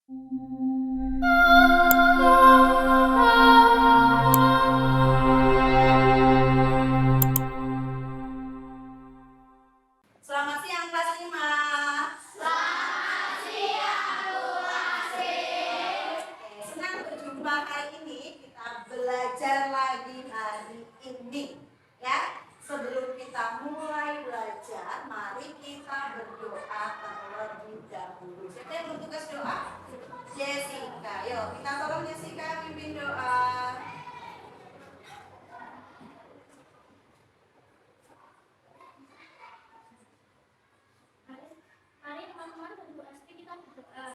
Selamat siang kelas 5. Selamat siang Bu Asri. Senang berjumpa hari ini. Kita belajar lagi hari ini. Ya, sebelum kita mulai belajar, mari kita berdoa terlebih dahulu. Siapa yang bertugas doa? Jessica. Yuk, kita tolong Jessica pimpin doa. Mari teman-teman dan Bu Asti kita berdoa.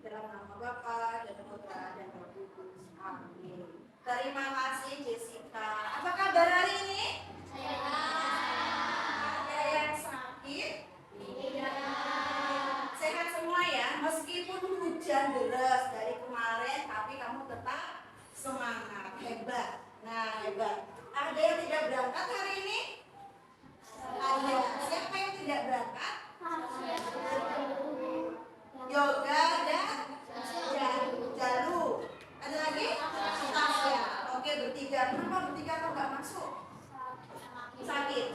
Dalam nama Bapa dan Putra dan Roh Kudus. Amin. Terima kasih Jessica. Apa kabar hari ini? Ada yang sakit? Tidak. Sehat semua ya. Meskipun hujan deras dari kemarin, tapi kamu tetap semangat, hebat. Nah, hebat. Ada yang tidak berangkat hari ini? Ada. Siapa yang tidak berangkat? Yoga dan Jalu. Ada lagi? Tasya. Oke, bertiga. Kenapa bertiga kok nggak masuk? Sakit.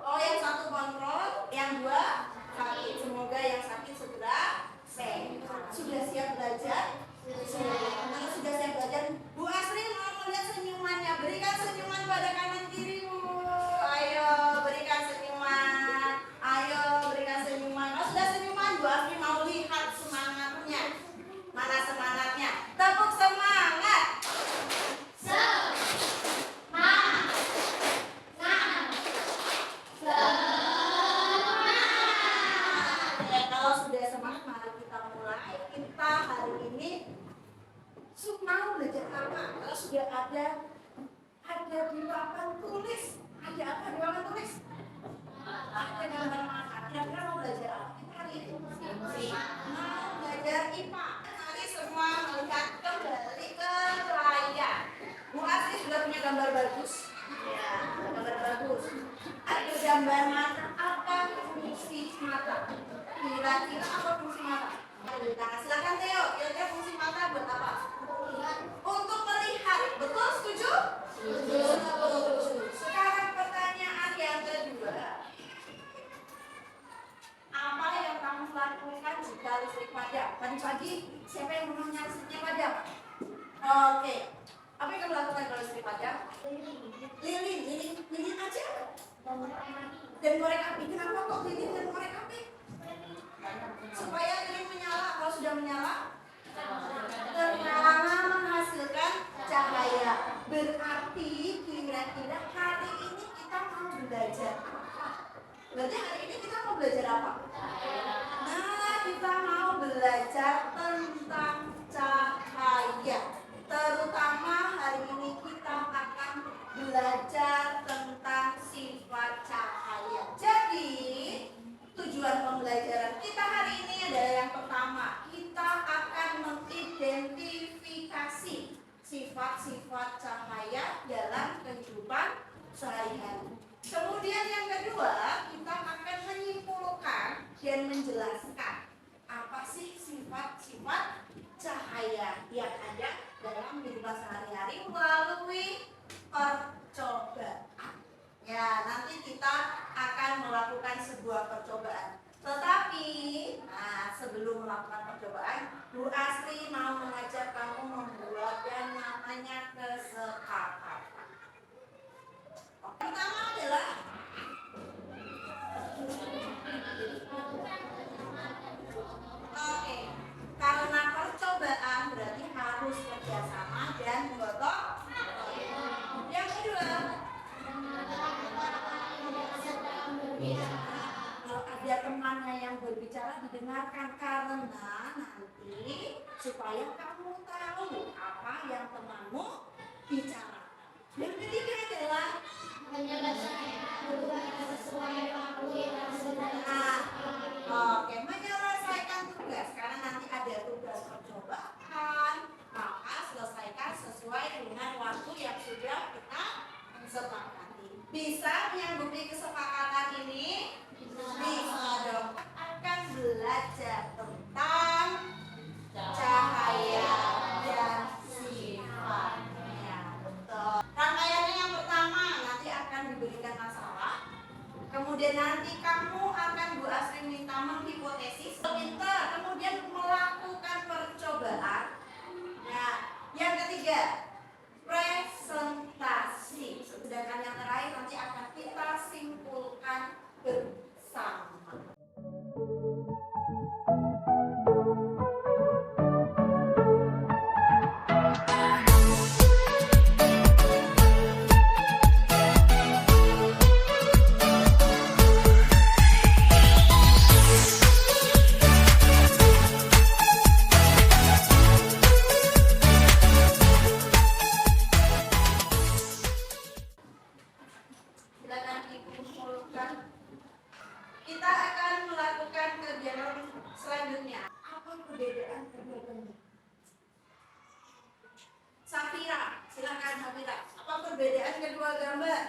Oh, yang satu kontrol, yang dua sakit. Semoga yang sakit segera sehat. Sudah siap belajar? Sudah. Kalau sudah siap belajar, Bu Asri mau melihat senyumannya. Berikan senyuman pada kanan kirimu. Ayo, berikan senyuman. Ayo, berikan senyuman. Kalau sudah senyuman, Bu Asri mau lihat semangatnya. Mana semangatnya? Tepuk semangat. Ya, kalau sudah semangat, mari kita mulai. Kita hari ini mau belajar apa? Kalau sudah ada di papan tulis. Ada apa di papan tulis? Ada gambar makan. Kira-kira mau belajar apa kita hari ini? Mau belajar IPA. Mari semua melihat kembali ke layar. Bu Asri sudah punya gambar bagus. Ya, gambar bagus. Ada gambar mata. Apa fungsi mata? Kira-kira apa fungsi mata? Nah, silakan Theo. Kira-kira fungsi mata buat apa? Untuk melihat. Betul, setuju? Setuju. Sekarang pertanyaan yang kedua. Apa yang kamu lakukan jika listrik padam? Tadi pagi, siapa yang rumahnya listriknya padam? Oke. Apa yang kamu lakukan kalau listrik padam? Lilin aja. Dan korek api. Kenapa kok lilin dan korek api? Supaya lilin menyala. Kalau sudah menyala, terang menghasilkan cahaya. Berarti kira-kira hari ini kita mau belajar apa? Berarti hari ini kita mau belajar apa? Nah, kita mau belajar tentang cahaya. Terutama hari ini kita akan belajar tentang sifat cahaya. Jadi, tujuan pembelajaran kita hari ini adalah yang pertama, kita akan mengidentifikasi sifat-sifat cahaya dalam kehidupan sehari-hari. Kemudian yang kedua, kita akan menyimpulkan dan menjelaskan apa sih sifat-sifat cahaya yang ada dalam kehidupan sehari-hari melalui percobaan. Ya, nanti kita akan melakukan sebuah percobaan. Tetapi, sebelum melakukan percobaan, Bu Asri mau mengajak kamu membuat yang namanya kesepakatan. Pertama adalah karena percobaan berarti harus kerjasama dan gotong. Yang kedua, kalau ada temannya yang berbicara didengarkan karena nanti supaya kamu tahu apa yang temanmu bicara. Yang ketiga adalah menyelesaikan tugas sesuai waktu yang sudah disepakati. Menyelesaikan tugas karena nanti ada tugas percobaan, maka selesaikan sesuai dengan waktu yang sudah kita sepakati. Bisa menyanggupi kesepakatan masalah. Kemudian nanti kamu akan Bu Asri minta menghipotesis, kemudian melakukan percobaan. Nah, yang ketiga, presentasi. Sedangkan yang terakhir nanti akan kita simpulkan bersama. Silakan dikumpulkan. Kita akan melakukan kegiatan selanjutnya. Apa perbedaan kedua gambar? Safira, silakan Safira. Apa perbedaan kedua gambar?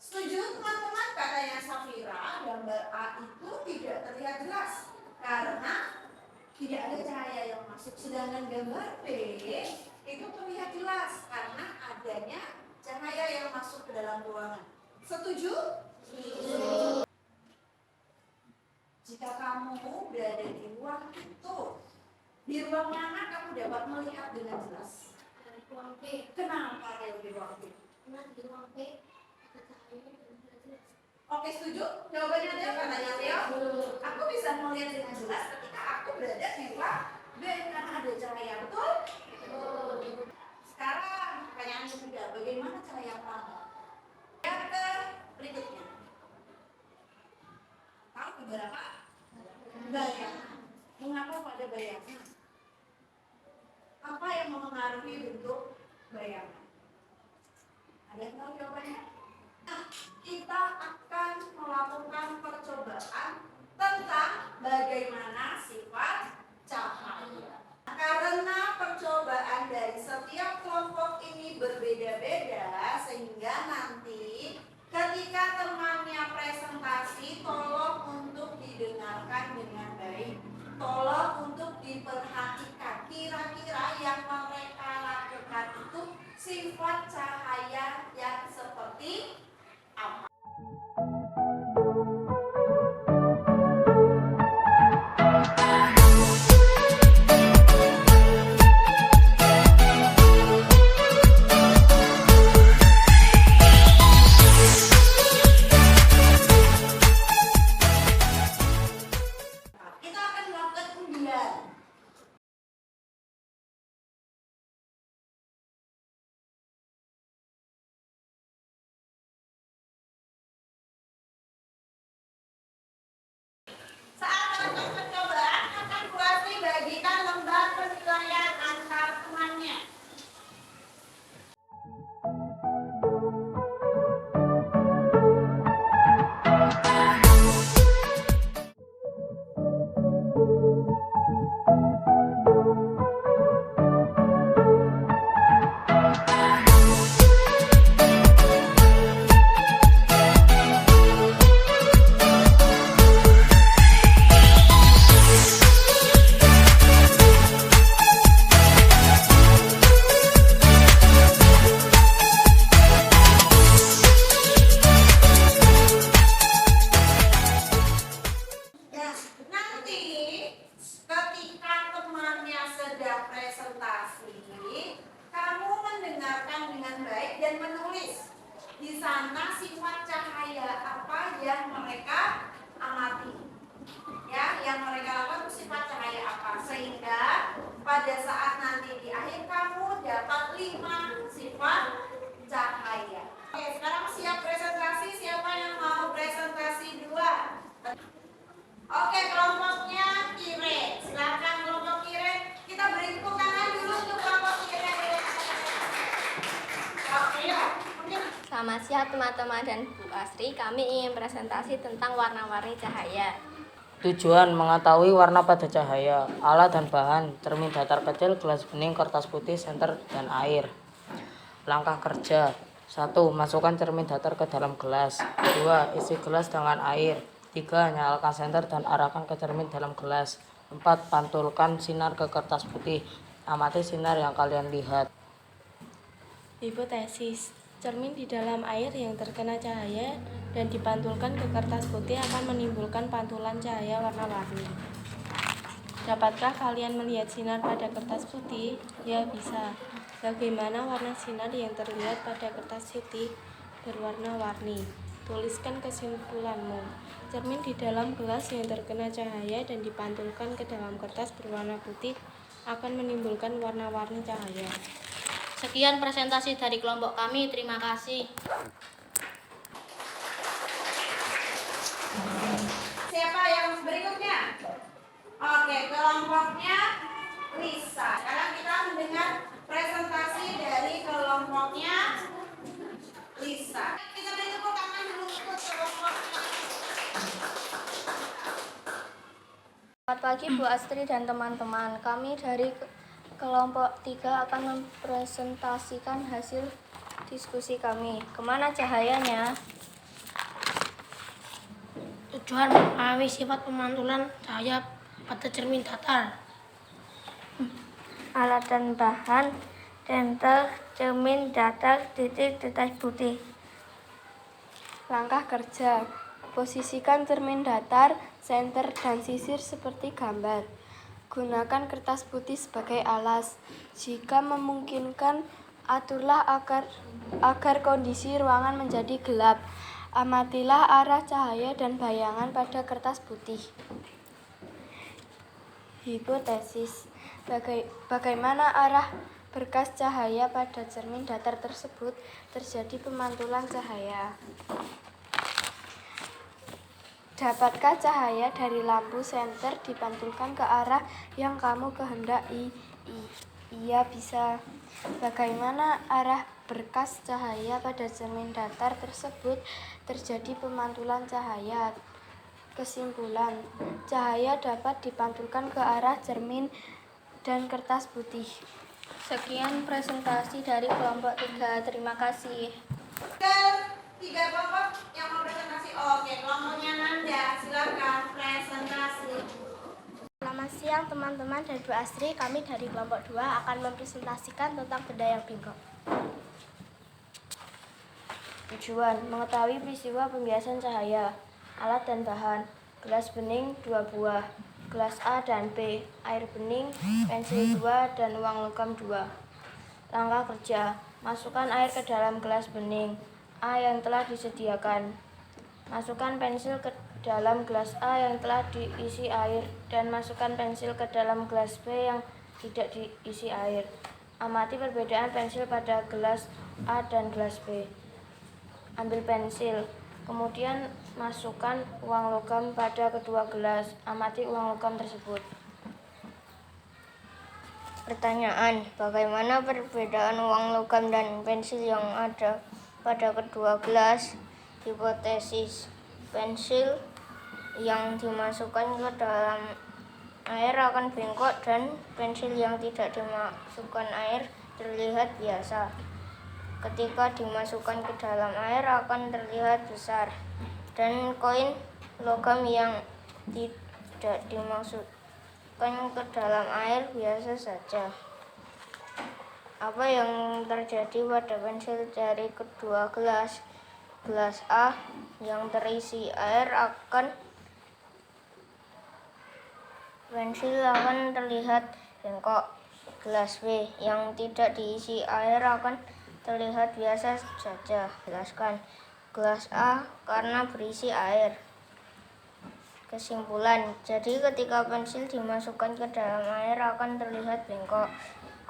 Setuju teman-teman katanya Safira, gambar A itu tidak terlihat jelas karena tidak ada cahaya yang masuk. Sedangkan gambar B itu terlihat jelas karena adanya cahaya yang masuk ke dalam ruangan. Setuju? Setuju. Jika kamu berada di ruang itu, di ruang mana kamu dapat melihat dengan jelas? Ruang B. Kenapa kalau di ruang B? Karena di ruang B ada cahaya dan jelas. Oke, setuju? Jawabannya ada katanya Theo. Aku bisa melihat dengan jelas ketika aku berada di ruang B karena ada cahaya, betul? Sekarang pertanyaan ketiga, bagaimana cahaya pertama? Yang ke berikutnya. Tahu beberapa? Bayangan. Mengapa pada bayangan? Apa yang mempengaruhi bentuk bayangan? Ada yang tahu jawabannya? Nah, kita akan melakukan percobaan tentang bagaimana sifat cahaya. Karena percobaan dari setiap kelompok ini berbeda-beda, sehingga nanti ketika temannya presentasi, tolong untuk didengarkan dengan baik. Tolong untuk diperhatikan kira-kira yang mereka lakukan itu sifat cahaya yang seperti apa. Kita akan melakukan undian. Saat melakukan percobaan akan Bu Asri bagikan lembar penilaian antar temannya. Nah, nanti ketika temannya sedang presentasi, kamu mendengarkan dengan baik dan menulis di sana sifat cahaya apa yang mereka amati. Ya, yang mereka lakukan itu sifat cahaya apa, sehingga pada saat nanti di akhir kamu dapat 5 sifat cahaya. Oke, sekarang siap presentasi. Siapa yang mau presentasi 2? Oke, kelompoknya Kire. Silakan kelompok Kire. Kita beri tepuk tangan dulu untuk kelompok Kire. Oke, ya. Selamat siang teman-teman dan Bu Asri. Kami ingin presentasi tentang warna-warni cahaya. Tujuan mengetahui warna pada cahaya, alat dan bahan, cermin datar kecil, gelas bening, kertas putih, senter, dan air. Langkah kerja. 1. Masukkan cermin datar ke dalam gelas. 2. Isi gelas dengan air. 3. Nyalakan senter dan arahkan ke cermin dalam gelas. 4. Pantulkan sinar ke kertas putih. Amati sinar yang kalian lihat. Hipotesis. Cermin di dalam air yang terkena cahaya dan dipantulkan ke kertas putih akan menimbulkan pantulan cahaya warna-warni. Dapatkah kalian melihat sinar pada kertas putih? Ya, bisa. Bagaimana warna sinar yang terlihat pada kertas putih berwarna-warni? Tuliskan kesimpulanmu. Cermin di dalam gelas yang terkena cahaya dan dipantulkan ke dalam kertas berwarna putih akan menimbulkan warna-warni cahaya. Sekian presentasi dari kelompok kami. Terima kasih. Siapa yang berikutnya? Oke, kelompoknya Lisa. Sekarang kita mendengar presentasi dari kelompoknya Lisa. Kita beri tepuk tangan dulu untuk kelompoknya. Selamat pagi Bu Astri dan teman-teman. Kami dari kelompok 3 akan mempresentasikan hasil diskusi kami. Kemana cahayanya? Tujuan mengetahui sifat pemantulan cahaya pada cermin datar. Alat dan bahan, senter, cermin datar, titik, tetes putih. Langkah kerja. Posisikan cermin datar, senter, dan sisir seperti gambar. Gunakan kertas putih sebagai alas. Jika memungkinkan, aturlah agar kondisi ruangan menjadi gelap. Amatilah arah cahaya dan bayangan pada kertas putih. Hipotesis. Bagaimana arah berkas cahaya pada cermin datar tersebut terjadi pemantulan cahaya? Dapatkah cahaya dari lampu senter dipantulkan ke arah yang kamu kehendaki? Iya, bisa. Bagaimana arah berkas cahaya pada cermin datar tersebut terjadi pemantulan cahaya? Kesimpulan, cahaya dapat dipantulkan ke arah cermin dan kertas putih. Sekian presentasi dari kelompok 3. Terima kasih. Tiga kelompok yang mau presentasi. Oke, kelompoknya Nanda, silakan presentasi. Selamat siang teman-teman dan Bu Astri. Kami dari kelompok 2 akan mempresentasikan tentang benda yang bengkok. Tujuan, mengetahui peristiwa pembiasan cahaya. Alat dan bahan, gelas bening 2 buah, gelas A dan B, air bening, pensil 2, dan uang logam 2. Langkah kerja, masukkan air ke dalam gelas bening A yang telah disediakan. Masukkan pensil ke dalam gelas A yang telah diisi air dan masukkan pensil ke dalam gelas B yang tidak diisi air. Amati perbedaan pensil pada gelas A dan gelas B. Ambil pensil, kemudian masukkan uang logam pada kedua gelas. Amati uang logam tersebut. Pertanyaan, bagaimana perbedaan uang logam dan pensil yang ada pada kedua gelas? Hipotesis, pensil yang dimasukkan ke dalam air akan bengkok dan pensil yang tidak dimasukkan air terlihat biasa. Ketika dimasukkan ke dalam air akan terlihat besar, dan koin logam yang tidak dimasukkan ke dalam air biasa saja. Apa yang terjadi pada pensil dari kedua gelas? Gelas A yang terisi air pensil akan terlihat bengkok. Gelas B yang tidak diisi air akan terlihat biasa saja. Jelaskan. Gelas A karena berisi air. Kesimpulan, jadi ketika pensil dimasukkan ke dalam air akan terlihat bengkok.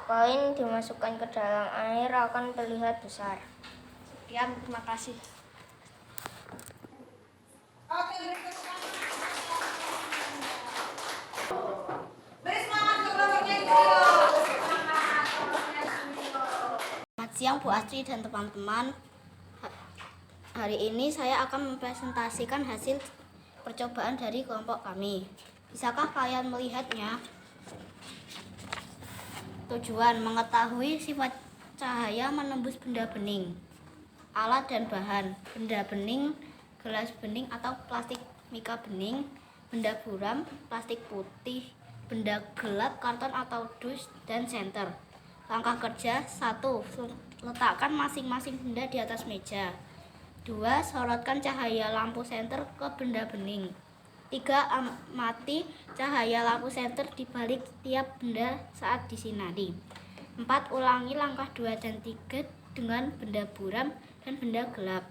Koin dimasukkan ke dalam air akan terlihat besar. Sekian, terima kasih. Oke, beri semangat ke kelompoknya Gio. Selamat siang Bu Astri dan teman-teman. Hari ini saya akan mempresentasikan hasil percobaan dari kelompok kami. Bisakah kalian melihatnya? Tujuan, mengetahui sifat cahaya menembus benda bening. Alat dan bahan, benda bening, gelas bening atau plastik mika bening, benda buram, plastik putih, benda gelap, karton atau dus, dan senter. Langkah kerja 1. Letakkan masing-masing benda di atas meja. 2. Sorotkan cahaya lampu senter ke benda bening. 3. Amati cahaya lampu senter di balik tiap benda saat disinari. 4. Ulangi langkah 2 dan 3 dengan benda buram dan benda gelap.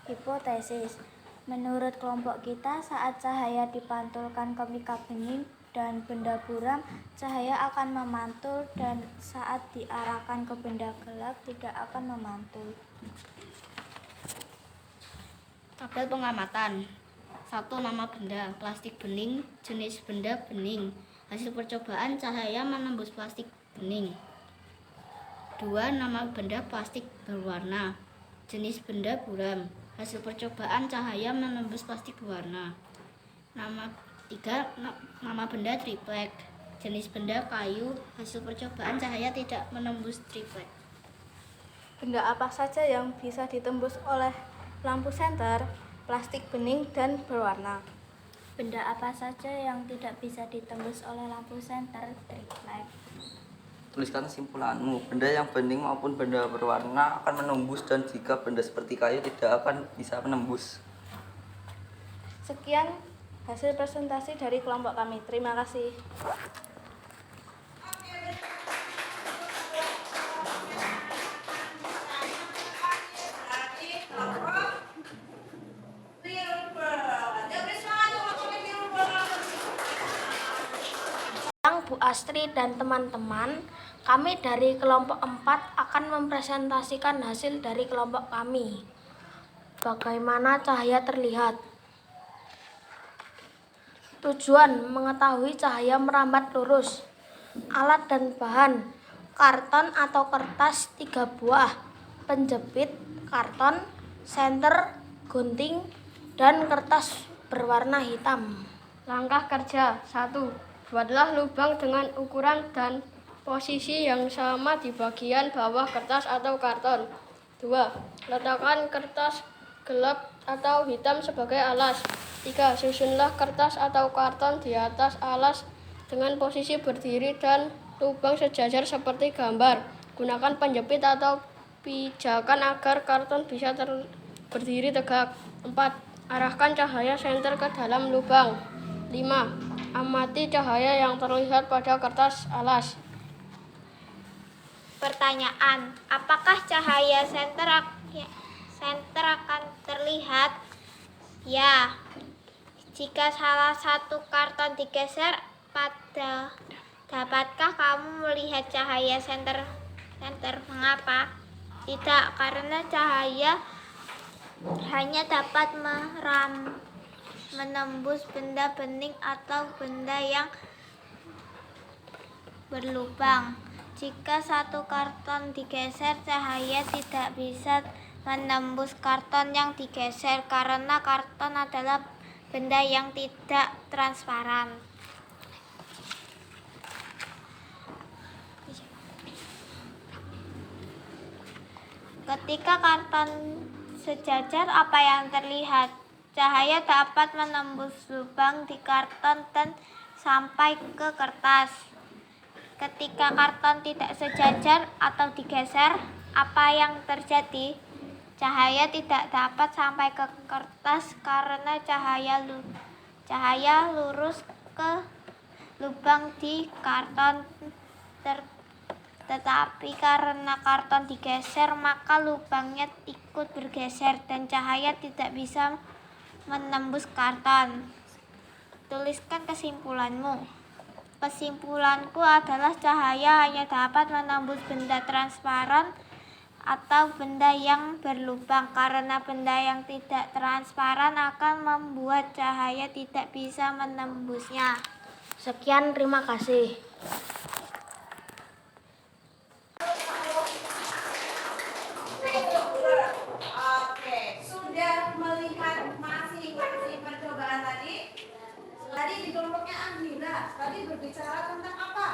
Hipotesis. Menurut kelompok kita, saat cahaya dipantulkan ke mika bening dan benda buram, cahaya akan memantul, dan saat diarahkan ke benda gelap tidak akan memantul. Tabel pengamatan. 1. Nama benda, plastik bening, jenis benda bening. Hasil percobaan, cahaya menembus plastik bening. 2. Nama benda, plastik berwarna, jenis benda buram. Hasil percobaan, cahaya menembus plastik berwarna. 3. Nama benda triplek, jenis benda kayu. Hasil percobaan, cahaya tidak menembus triplek. Benda apa saja yang bisa ditembus oleh lampu senter, plastik bening, dan berwarna? Benda apa saja yang tidak bisa ditembus oleh lampu senter, triplek? Tuliskan kesimpulanmu. Benda yang bening maupun benda berwarna akan menembus, dan jika benda seperti kayu tidak akan bisa menembus. Sekian hasil presentasi dari kelompok kami. Terima kasih. Bu Astri dan teman-teman, kami dari kelompok 4 akan mempresentasikan hasil dari kelompok kami. Bagaimana cahaya terlihat? Tujuan: mengetahui cahaya merambat lurus. Alat dan bahan: karton atau kertas 3 buah, penjepit, karton, senter, gunting, dan kertas berwarna hitam. Langkah kerja 1. Buatlah lubang dengan ukuran dan posisi yang sama di bagian bawah kertas atau karton. 2. Letakkan kertas gelap atau hitam sebagai alas. 3. Susunlah kertas atau karton di atas alas dengan posisi berdiri dan lubang sejajar seperti gambar. Gunakan penjepit atau pijakan agar karton bisa berdiri tegak. 4. Arahkan cahaya senter ke dalam lubang. 5. Amati cahaya yang terlihat pada kertas alas. Pertanyaan: apakah cahaya senter akan terlihat? Ya, jika salah satu karton digeser, dapatkah kamu melihat cahaya senter? Mengapa? Tidak, karena cahaya hanya dapat menembus benda bening atau benda yang berlubang. Jika satu karton digeser, cahaya tidak bisa menembus karton yang digeser karena karton adalah benda yang tidak transparan. Ketika karton sejajar, apa yang terlihat? Cahaya dapat menembus lubang di karton dan sampai ke kertas. Ketika karton tidak sejajar atau digeser, apa yang terjadi? Cahaya tidak dapat sampai ke kertas karena cahaya lurus ke lubang di karton. Tetapi karena karton digeser, maka lubangnya ikut bergeser dan cahaya tidak bisa menembus karton. Tuliskan kesimpulanmu. Kesimpulanku adalah cahaya hanya dapat menembus benda transparan atau benda yang berlubang karena benda yang tidak transparan akan membuat cahaya tidak bisa menembusnya. Sekian, terima kasih. Oke, sudah melihat masing-masing percobaan tadi? Tadi di kelompoknya Andina, tadi berbicara tentang apa?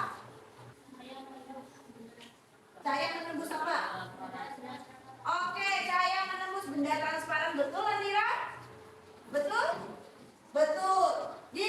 Cahaya menembus apa? Oke, cahaya menembus benda transparan, betul Andira? Betul? Betul. Di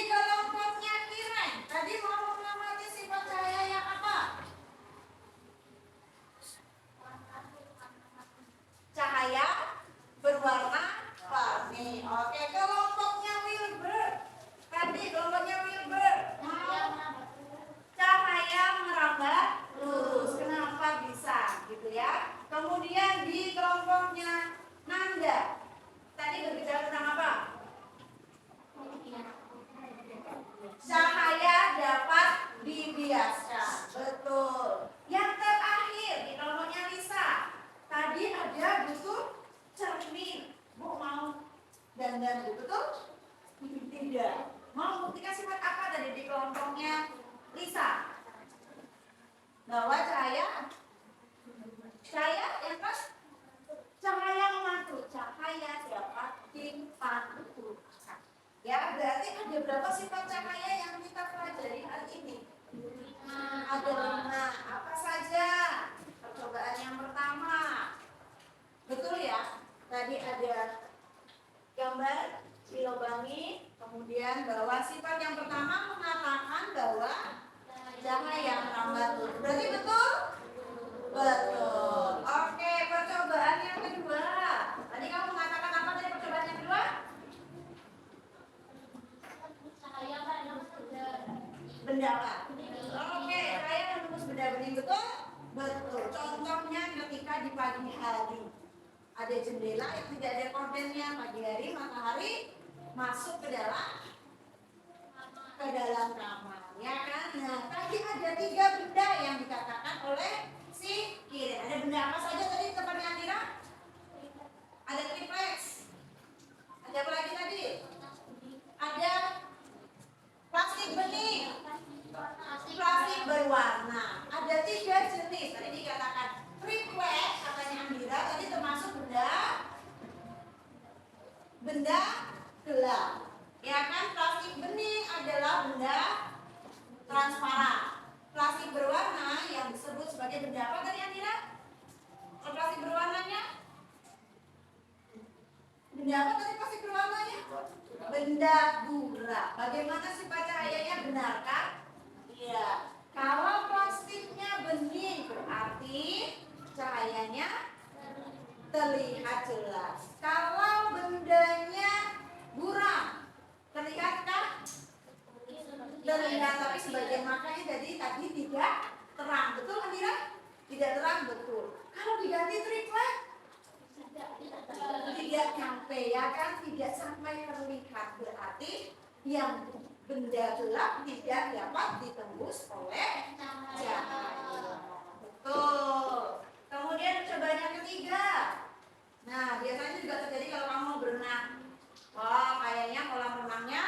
bahwa cahaya yang kan cahaya memantul, cahaya dapat dipantulkan. Ya, berarti ada berapa sifat cahaya yang kita pelajari hari ini? Ada 5. Apa saja? Percobaan yang pertama. Betul ya? Tadi ada gambar dilobangi, kemudian bahwa sifat yang pertama mengatakan bahwa cahaya merambat lurus. Berarti betul? Betul. Oke, percobaan yang kedua. Tadi kamu mengatakan apa dari percobaan yang kedua? Benda apa? Oke, saya menembus benda bening, betul? Betul. Contohnya ketika di pagi hari ada jendela yang tidak ada kordennya, pagi hari matahari masuk ke dalam kamar, ya kan? Nah, tadi ada 3 benda yang dikatakan oleh si Kirin. Ada benda apa saja tadi di tempatnya Andira? Ada triplex. Ada apa lagi tadi? Ada plastik bening, plastik berwarna. Ada 3 jenis. Tadi dikatakan triplex, katanya Andira. Tadi termasuk benda gelap. Ya kan, plastik bening adalah benda transparan. Plastik berwarna yang disebut sebagai benda apa tadi Andira? Plastik berwarnanya? Benda apa tadi plastik berwarnanya? Benda gula. Bagaimana sifat cahayanya, benarkah? Iya. Kalau plastiknya bening berarti cahayanya terlihat jelas. Kalau bendanya buram, terlihatkah? Terlihat, tapi sebagian makanya tadi tidak terang. Betul Andira? Tidak terang, betul. Kalau diganti triplex tidak sampai, ya kan? Tidak sampai terlihat. Berarti yang benda gelap tidak dapat ditembus oleh cahaya. Betul. Kemudian percobaan yang ketiga. Nah, biasanya juga terjadi kalau kamu mau berenang. Wah, kayaknya kolam renangnya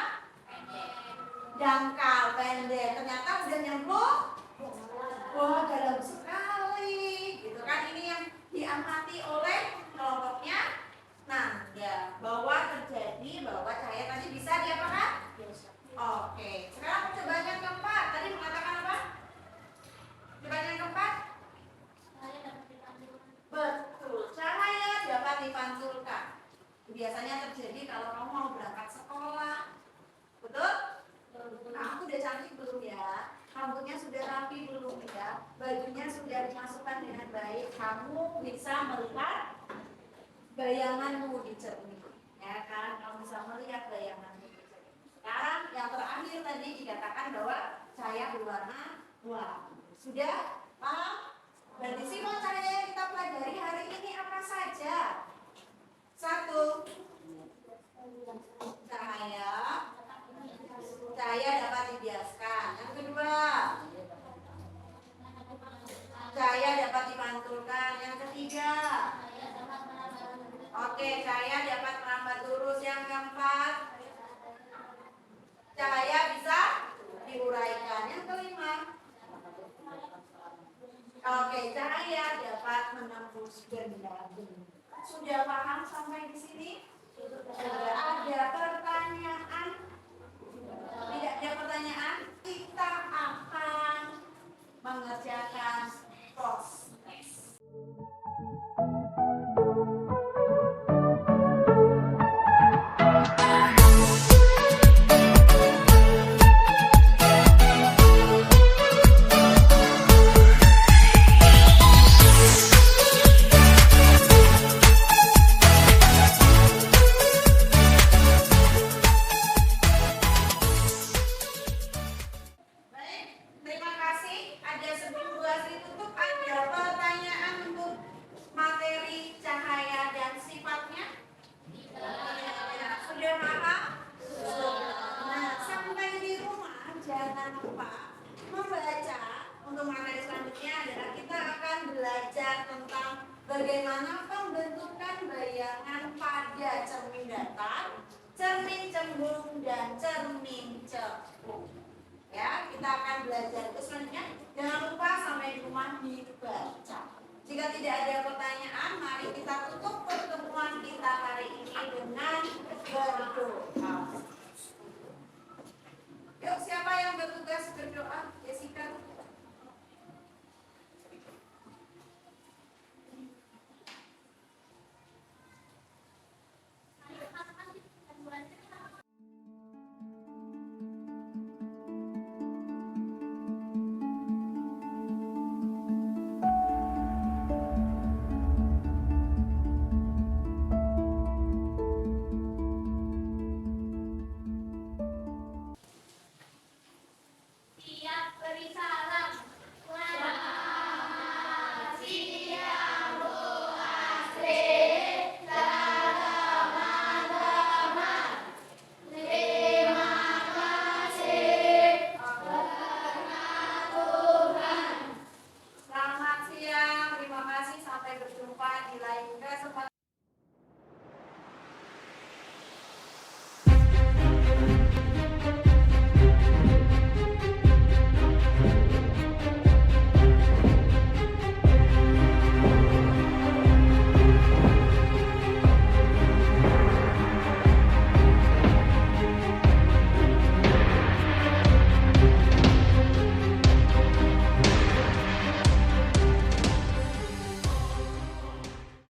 dangkal, pendek. Ternyata udah nyemplung. Wah, dalam sekali. Gitu kan, ini yang diamati oleh kelompoknya. Nah, ya, bahwa terjadi bahwa cahaya tadi bisa diapakan? Oke. Sekarang percobaan yang keempat. Tadi mengatakan apa? Percobaan yang keempat? Betul. Cahaya dapat dipantulkan. Biasanya terjadi kalau kamu mau berangkat sekolah. Betul? Kamu udah cantik belum ya? Rambutnya sudah rapi belum ya? Bajunya sudah dimasukkan dengan baik. Kamu bisa melihat bayanganmu di cermin, ya kan? Kamu bisa melihat bayanganmu di cermin. Sekarang yang terakhir tadi dikatakan bahwa cahaya berwarna warni. Sudah paham? Berarti sifat cahaya yang kita pelajari hari ini apa saja? 1. Cahaya dapat dibiaskan. Yang kedua, cahaya dapat dipantulkan. Yang ketiga, oke, cahaya dapat merambat lurus. Yang keempat, cahaya bisa diuraikan. Yang kelima, oke, cahaya dapat menembus benda-benda. Sudah paham sampai di sini? Ada pertanyaan? Tidak ada pertanyaan? Kita akan mengerjakan proses. Bagaimana pembentukan bayangan pada cermin datar, cermin cembung, dan cermin cekung. Ya, kita akan belajar itu selanjutnya. Jangan lupa sampai di rumah berdoa